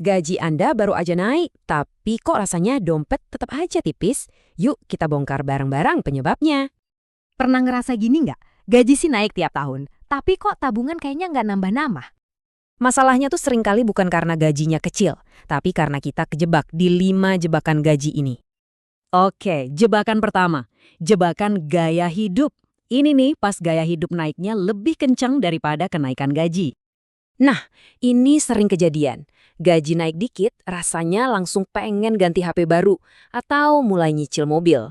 Gaji Anda baru aja naik, tapi kok rasanya dompet tetap aja tipis? Yuk kita bongkar bareng-bareng penyebabnya. Pernah ngerasa gini nggak? Gaji sih naik tiap tahun, tapi kok tabungan kayaknya nggak nambah-nambah? Masalahnya tuh seringkali bukan karena gajinya kecil, tapi karena kita kejebak di 5 jebakan gaji ini. Oke, jebakan pertama. Jebakan gaya hidup. Ini nih pas gaya hidup naiknya lebih kencang daripada kenaikan gaji. Nah, ini sering kejadian. Gaji naik dikit, rasanya langsung pengen ganti HP baru atau mulai nyicil mobil.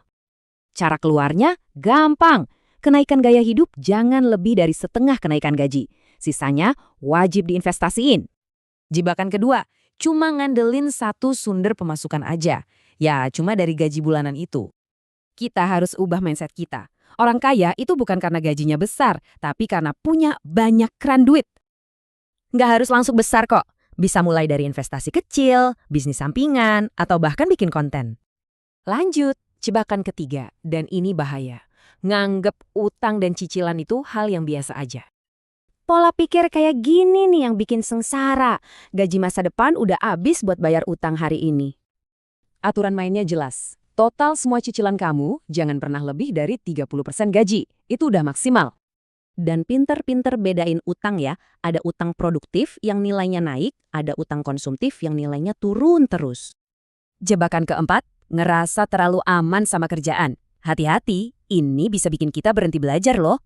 Cara keluarnya gampang. Kenaikan gaya hidup jangan lebih dari setengah kenaikan gaji. Sisanya wajib diinvestasiin. Jebakan kedua, cuma ngandelin satu sumber pemasukan aja. Ya, cuma dari gaji bulanan itu. Kita harus ubah mindset kita. Orang kaya itu bukan karena gajinya besar, tapi karena punya banyak keran duit. Nggak harus langsung besar kok. Bisa mulai dari investasi kecil, bisnis sampingan, atau bahkan bikin konten. Lanjut, jebakan ketiga, dan ini bahaya. Nganggep utang dan cicilan itu hal yang biasa aja. Pola pikir kayak gini nih yang bikin sengsara. Gaji masa depan udah habis buat bayar utang hari ini. Aturan mainnya jelas. Total semua cicilan kamu jangan pernah lebih dari 30% gaji. Itu udah maksimal. Dan pinter-pinter bedain utang ya. Ada utang produktif yang nilainya naik, ada utang konsumtif yang nilainya turun terus. Jebakan keempat, ngerasa terlalu aman sama kerjaan. Hati-hati, ini bisa bikin kita berhenti belajar loh.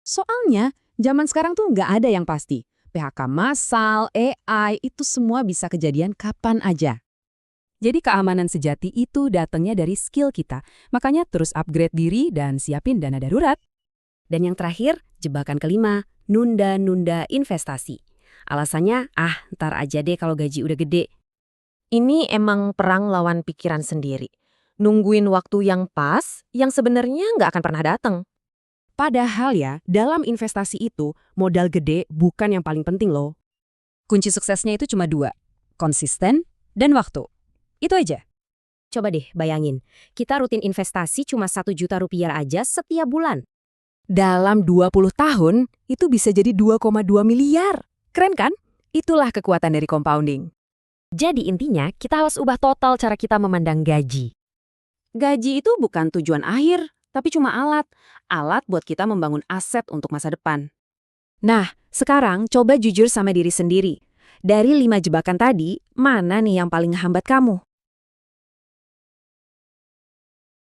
Soalnya, zaman sekarang tuh nggak ada yang pasti. PHK massal, AI, itu semua bisa kejadian kapan aja. Jadi keamanan sejati itu datangnya dari skill kita. Makanya terus upgrade diri dan siapin dana darurat. Dan yang terakhir, jebakan kelima, nunda-nunda investasi. Alasannya, ntar aja deh kalau gaji udah gede. Ini emang perang lawan pikiran sendiri. Nungguin waktu yang pas, yang sebenarnya nggak akan pernah datang. Padahal ya, dalam investasi itu, modal gede bukan yang paling penting loh. Kunci suksesnya itu cuma 2, konsisten dan waktu. Itu aja. Coba deh bayangin, kita rutin investasi cuma 1 juta rupiah aja setiap bulan. Dalam 20 tahun, itu bisa jadi 2,2 miliar. Keren kan? Itulah kekuatan dari compounding. Jadi intinya, kita harus ubah total cara kita memandang gaji. Gaji itu bukan tujuan akhir, tapi cuma alat. Alat buat kita membangun aset untuk masa depan. Nah, sekarang coba jujur sama diri sendiri. Dari 5 jebakan tadi, mana nih yang paling ngehambat kamu?